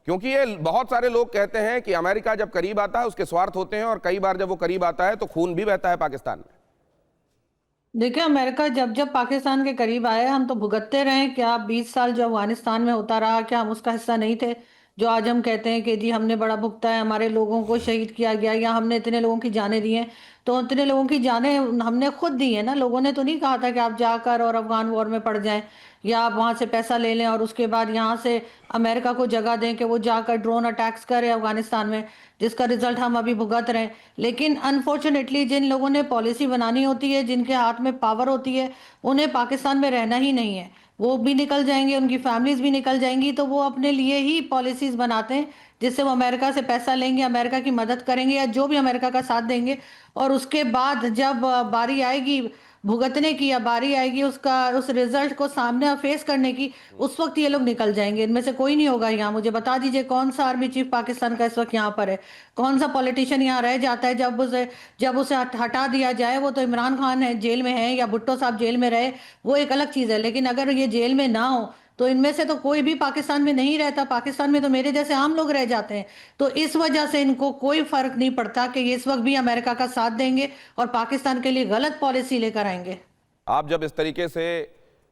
क्योंकि ये बहुत सारे लोग कहते हैं कि अमेरिका जब करीब आता है उसके स्वार्थ होते हैं और कई बार जब वो करीब आता है तो खून भी बहता है पाकिस्तान में। देखिए, अमेरिका जब जब पाकिस्तान के करीब आए हम तो भुगतते रहे। क्या 20 साल जो अफगानिस्तान में होता रहा, क्या हम उसका हिस्सा नहीं थे? जो आज हम कहते हैं कि जी हमने बड़ा भुगता है, हमारे लोगों को शहीद किया गया या हमने इतने लोगों की जानें दी हैं, तो उतने लोगों की जानें हमने खुद दी है ना, लोगों ने तो नहीं कहा था कि आप जाकर और अफगान वॉर में पड़ जाएं या आप वहां से पैसा ले लें और उसके बाद यहाँ से अमेरिका को जगह दें कि वो जाकर ड्रोन अटैक्स करे अफगानिस्तान में, जिसका रिजल्ट हम अभी भुगत रहे हैं। लेकिन अनफॉर्चुनेटली जिन लोगों ने पॉलिसी बनानी होती है, जिनके हाथ में पावर होती है, उन्हें पाकिस्तान में रहना ही नहीं है। वो भी निकल जाएंगे, उनकी फैमिलीज भी निकल जाएंगी, तो वो अपने लिए ही पॉलिसीज बनाते हैं जिससे वो अमेरिका से पैसा लेंगे, अमेरिका की मदद करेंगे या जो भी अमेरिका का साथ देंगे, और उसके बाद जब बारी आएगी भुगतने की या बारी आएगी उसका उस रिजल्ट को सामने फेस करने की, उस वक्त ये लोग निकल जाएंगे। इनमें से कोई नहीं होगा यहाँ। मुझे बता दीजिए कौन सा आर्मी चीफ पाकिस्तान का इस वक्त यहाँ पर है, कौन सा पॉलिटिशियन यहाँ रह जाता है जब उसे हटा दिया जाए। वो तो इमरान खान है जेल में है या भुट्टो साहब जेल में रहे, वो एक अलग चीज़ है, लेकिन अगर ये जेल में ना हो तो इनमें से तो कोई भी पाकिस्तान में नहीं रहता। पाकिस्तान में तो मेरे जैसे आम लोग रह जाते हैं। तो इस वजह से इनको कोई फर्क नहीं पड़ता कि ये इस वक्त भी अमेरिका का साथ देंगे और पाकिस्तान के लिए गलत पॉलिसी लेकर आएंगे। आप जब इस तरीके से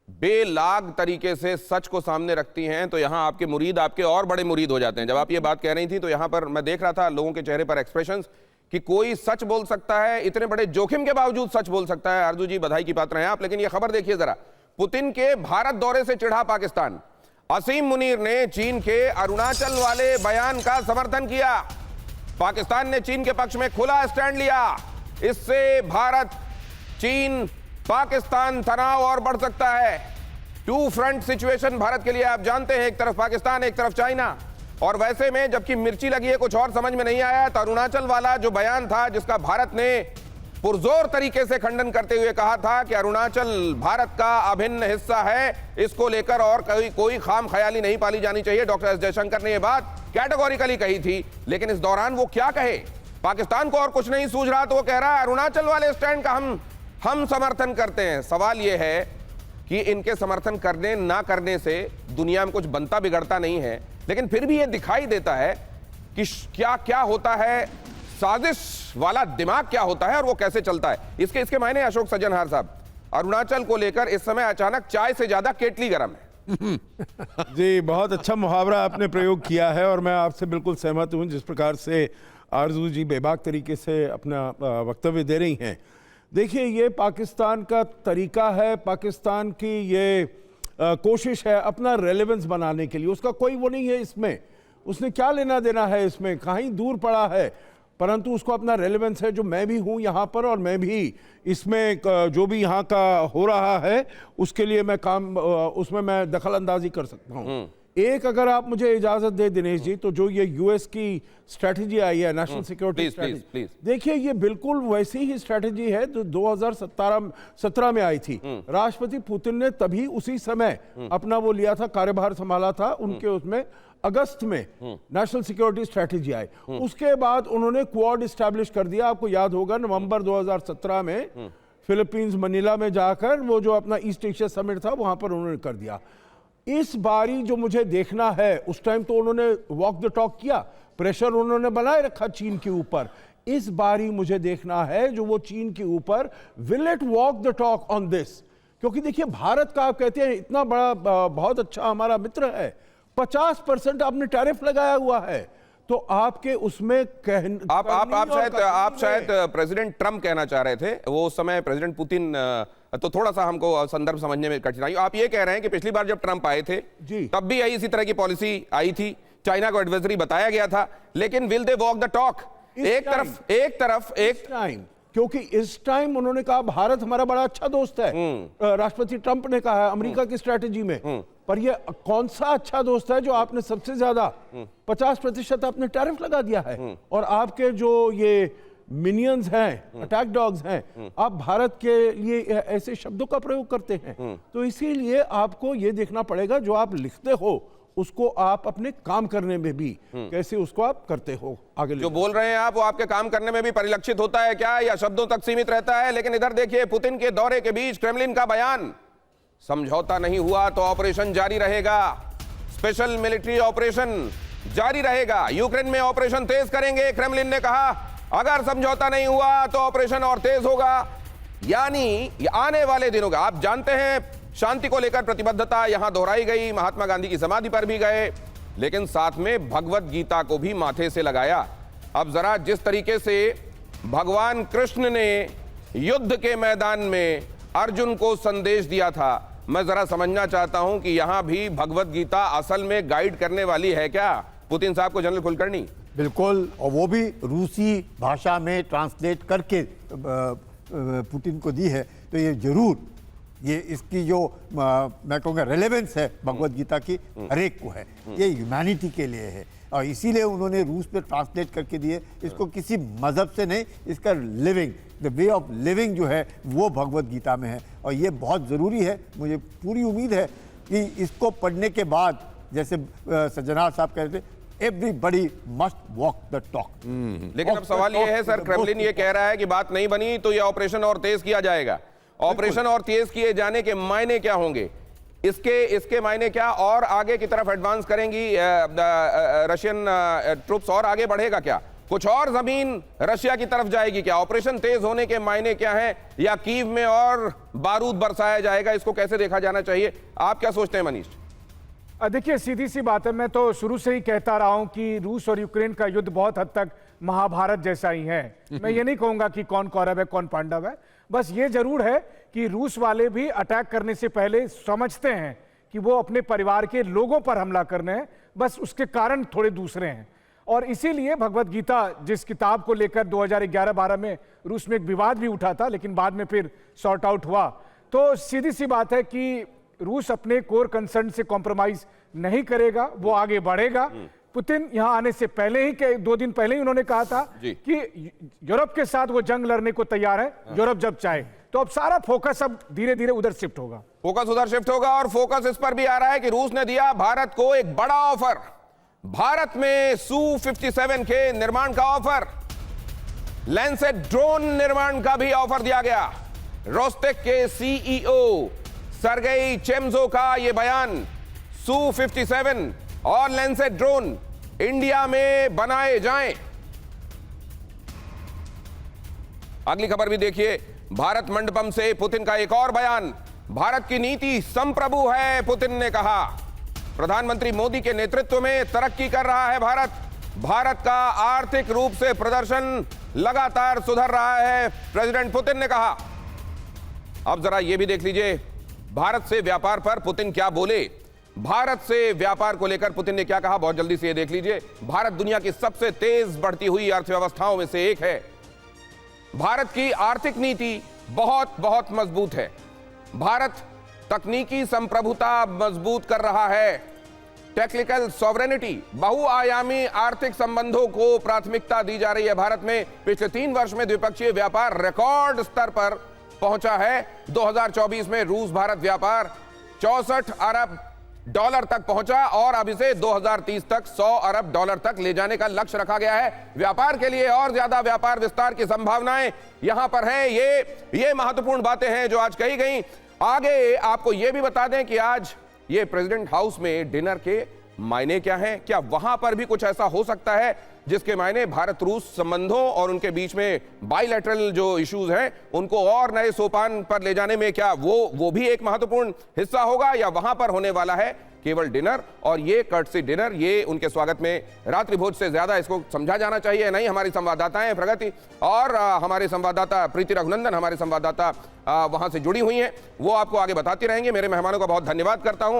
बेलाग तरीके से सच को सामने रखती हैं तो यहां आपके मुरीद आपके और बड़े मुरीद हो जाते हैं। जब आप ये बात कह रही थी तो यहां पर मैं देख रहा था लोगों के चेहरे पर एक्सप्रेशंस कि कोई सच बोल सकता है, इतने बड़े जोखिम के बावजूद सच बोल सकता है। आरजू जी बधाई की पात्र हैं आप। लेकिन ये खबर देखिए जरा, पुतिन के भारत दौरे से चिढ़ा पाकिस्तान। असीम मुनीर ने चीन के अरुणाचल वाले बयान का समर्थन किया। पाकिस्तान ने चीन के पक्ष में खुला स्टैंड लिया। इससे भारत चीन पाकिस्तान तनाव और बढ़ सकता है। टू फ्रंट सिचुएशन भारत के लिए आप जानते हैं, एक तरफ पाकिस्तान एक तरफ चाइना। और वैसे में जबकि मिर्ची लगी है, कुछ और समझ में नहीं आया, तो अरुणाचल वाला जो बयान था जिसका भारत ने पुरजोर तरीके से खंडन करते हुए कहा था कि अरुणाचल भारत का अभिन्न हिस्सा है, इसको लेकर और कोई खाम ख्याली नहीं पाली जानी चाहिए। डॉक्टर एस जयशंकर ने यह बात कैटेगोरिकली कही थी। लेकिन इस दौरान वो क्या कहे, पाकिस्तान को और कुछ नहीं सूझ रहा तो वो कह रहा है अरुणाचल वाले स्टैंड का हम समर्थन करते हैं। सवाल यह है कि इनके समर्थन करने ना करने से दुनिया में कुछ बनता बिगड़ता नहीं है, लेकिन फिर भी यह दिखाई देता है कि क्या क्या होता है, साजिश वाला दिमाग क्या होता है और वो कैसे चलता है। इसके मायने अशोक सज्जनहार साहब, अरुणाचल को लेकर इस समय अचानक चाय से ज्यादा केटली गर्म है। जी, बहुत अच्छा मुहावरा आपने प्रयोग किया है और मैं आपसे बिल्कुल सहमत हूं जिस प्रकार से आरजू जी बेबाक तरीके से अपना वक्तव्य दे रही हैं। देखिए, ये पाकिस्तान का तरीका है, पाकिस्तान की ये कोशिश है अपना रेलेवेंस बनाने के लिए। उसका कोई वो नहीं है इसमें, उसने क्या लेना देना है इसमें, कहीं दूर पड़ा है, परंतु उसको अपना रेलेवेंस है। जो मैं भी हूँ यहाँ पर और मैं भी इसमें जो भी यहाँ का हो रहा है उसके लिए मैं उसमें मैं दखल अंदाजी कर सकता हूँ। एक अगर आप मुझे इजाजत दे दिनेश जी, तो जो ये यूएस की स्ट्रेटजी आई है, नेशनल सिक्योरिटी स्ट्रेटजी, देखिए ये बिल्कुल वैसी ही स्ट्रेटजी है जो 2017 में आई थी। राष्ट्रपति पुतिन ने तभी उसी समय अपना वो लिया था, कार्यभार संभाला था उनके, उसमें अगस्त में नेशनल सिक्योरिटी स्ट्रेटजी आई। उसके बाद उन्होंने क्वाड एस्टैब्लिश कर दिया। आपको याद होगा नवंबर 2017 में फिलीपींस मनीला में जाकर वो जो अपना ईस्ट एशिया समिट था वहां पर उन्होंने कर दिया। इस बारी जो मुझे देखना है, उस टाइम तो उन्होंने वॉक द टॉक किया, प्रेशर उन्होंने बनाए रखा चीन के ऊपर। इस बारी मुझे देखना है जो वो चीन के ऊपर will it walk the talk on this. क्योंकि देखिए भारत का आप कहते हैं इतना बड़ा बहुत अच्छा हमारा मित्र है, 50% आपने टैरिफ लगाया हुआ है, तो आपके उसमें आप शायद प्रेसिडेंट ट्रम्प कहना चाह रहे थे, वो उस समय प्रेसिडेंट पुतिन, तो थोड़ा सा हमको संदर्भ समझने में कठिनाई। आप ये कह रहे हैं कि पिछली बार जब ट्रम्प आए थे तब भी इसी तरह की पॉलिसी आई थी, चाइना को एडवाइजरी बताया गया था, लेकिन will they walk the talk? एक तरफ टाइम, क्योंकि इस टाइम उन्होंने कहा भारत हमारा बड़ा अच्छा दोस्त है, राष्ट्रपति ट्रंप ने कहा है अमेरिका की स्ट्रेटजी में, पर ये कौन सा अच्छा दोस्त है जो आपने सबसे ज्यादा 50% आपने टैरिफ लगा दिया है, और आपके जो ये मिनियंस हैं, अटैक डॉग्स हैं, आप भारत के लिए ऐसे शब्दों का प्रयोग करते हैं। तो इसीलिए आपको ये देखना पड़ेगा जो आप लिखते हो उसको आप अपने काम करने में भी कैसे उसको आप करते हो, आगे जो बोल रहे हैं आप वो आपके काम करने में भी परिलक्षित होता है क्या, या शब्दों तक सीमित रहता है? लेकिन इधर देखिए, पुतिन के दौरे के बीच क्रेमलिन का बयान, समझौता नहीं हुआ तो ऑपरेशन जारी रहेगा, स्पेशल मिलिट्री ऑपरेशन जारी रहेगा, यूक्रेन में ऑपरेशन तेज करेंगे। क्रेमलिन ने कहा अगर समझौता नहीं हुआ तो ऑपरेशन और तेज होगा। यानी आने वाले दिनों का, आप जानते हैं शांति को लेकर प्रतिबद्धता यहां दोहराई गई, महात्मा गांधी की समाधि पर भी गए, लेकिन साथ में भगवत गीता को भी माथे से लगाया। अब जरा जिस तरीके से भगवान कृष्ण ने युद्ध के मैदान में अर्जुन को संदेश दिया था। मैं जरा समझना चाहता हूं कि यहां भी भगवत गीता असल में गाइड करने वाली है क्या पुतिन साहब को, जनरल कुलकर्णी? बिल्कुल, और वो भी रूसी भाषा में ट्रांसलेट करके पुतिन को दी है। तो ये जरूर ये इसकी जो मैं कहूँगा रेलेवेंस है भगवत गीता की हर एक को है, ये ह्यूमैनिटी के लिए है और इसीलिए उन्होंने रूस पे ट्रांसलेट करके दिए। इसको किसी मजहब से नहीं, इसका living, the way of living जो है वो भगवत गीता में है और ये बहुत ज़रूरी है। मुझे पूरी उम्मीद है कि इसको पढ़ने के बाद, जैसे सज्जनार साहब कहते थे, everybody must walk the talk. लेकिन अब सवाल ये है सर, क्रेमलिन ये कह रहा है कि बात नहीं बनी तो ये ऑपरेशन और तेज किया जाएगा। ऑपरेशन और तेज किए जाने के मायने क्या होंगे? इसके मायने क्या? और आगे की तरफ एडवांस करेंगी रशियन ट्रूप्स और आगे बढ़ेगा क्या? कुछ और जमीन रशिया की तरफ जाएगी क्या? ऑपरेशन तेज होने के मायने क्या हैं? या कीव में और बारूद बरसाया जाएगा? इसको कैसे देखा जाना चाहिए? आप क्या सोचते हैं मनीष? देखिए, सीधी सी बात है, मैं तो शुरू से ही कहता रहा हूं कि रूस और यूक्रेन का युद्ध बहुत हद तक महाभारत जैसा ही है। मैं ये नहीं कहूंगा कि कौन कौरव है कौन पांडव है, बस ये जरूर है कि रूस वाले भी अटैक करने से पहले समझते हैं कि वो अपने परिवार के लोगों पर हमला करने हैं, बस उसके कारण थोड़े दूसरे हैं। और इसीलिए भगवत गीता, जिस किताब को लेकर 2011-12 में रूस में एक विवाद भी उठा था लेकिन बाद में फिर सॉर्ट आउट हुआ, तो सीधी सी बात है कि रूस अपने कोर कंसर्न से कॉम्प्रोमाइज नहीं करेगा, वो आगे बढ़ेगा। पुतिन यहां आने से पहले ही 2 दिन पहले ही उन्होंने कहा था कि यूरोप के साथ वो जंग लड़ने को तैयार है, यूरोप जब चाहे। तो अब सारा फोकस अब धीरे धीरे उधर शिफ्ट होगा। फोकस उधर शिफ्ट होगा और फोकस इस पर भी आ रहा है कि रूस ने दिया भारत को एक बड़ा ऑफर। भारत में Su-57 के निर्माण का ऑफर, लैंसेट ड्रोन निर्माण का भी ऑफर दिया गया। रोस्टेक के सीईओ सर्गेई चेम्जो का यह बयान, Su-57 और लैंसेट ड्रोन इंडिया में बनाए जाएं। अगली खबर भी देखिए, भारत मंडपम से पुतिन का एक और बयान। भारत की नीति संप्रभु है, पुतिन ने कहा। प्रधानमंत्री मोदी के नेतृत्व में तरक्की कर रहा है भारत। भारत का आर्थिक रूप से प्रदर्शन लगातार सुधर रहा है, प्रेसिडेंट पुतिन ने कहा। अब जरा यह भी देख लीजिए, भारत से व्यापार पर पुतिन क्या बोले। भारत से व्यापार को लेकर पुतिन ने क्या कहा, बहुत जल्दी से ये देख लीजिए। भारत दुनिया की सबसे तेज बढ़ती हुई अर्थव्यवस्थाओं में से एक है। भारत की आर्थिक नीति बहुत बहुत मजबूत है। भारत तकनीकी संप्रभुता मजबूत कर रहा है। टेक्निकल सॉवरेनिटी, बहुआयामी आर्थिक संबंधों को प्राथमिकता दी जा रही है भारत में। पिछले 3 वर्ष में द्विपक्षीय व्यापार रिकॉर्ड स्तर पर पहुंचा है। 2024 में रूस भारत व्यापार 64 अरब डॉलर तक पहुंचा और अब इसे 2030 तक 100 अरब डॉलर तक ले जाने का लक्ष्य रखा गया है। व्यापार के लिए और ज्यादा व्यापार विस्तार की संभावनाएं यहां पर हैं। ये महत्वपूर्ण बातें हैं जो आज कही गई। आगे आपको यह भी बता दें कि आज ये प्रेसिडेंट हाउस में डिनर के मायने क्या हैं। क्या वहां पर भी कुछ ऐसा हो सकता है जिसके मायने भारत रूस संबंधों और उनके बीच में बाइलैटरल जो इश्यूज हैं उनको और नए सोपान पर ले जाने में क्या वो भी एक महत्वपूर्ण हिस्सा होगा, या वहां पर होने वाला है केवल डिनर? और ये कर्टसी डिनर, ये उनके स्वागत में रात्रि भोज से ज्यादा इसको समझा जाना चाहिए नहीं? हमारी संवाददाताएं प्रगति और हमारे संवाददाता प्रीति रघुनंदन, हमारे संवाददाता वहां से जुड़ी हुई हैं, वो आपको आगे बताती रहेंगे। मेरे मेहमानों का बहुत धन्यवाद करता हूं।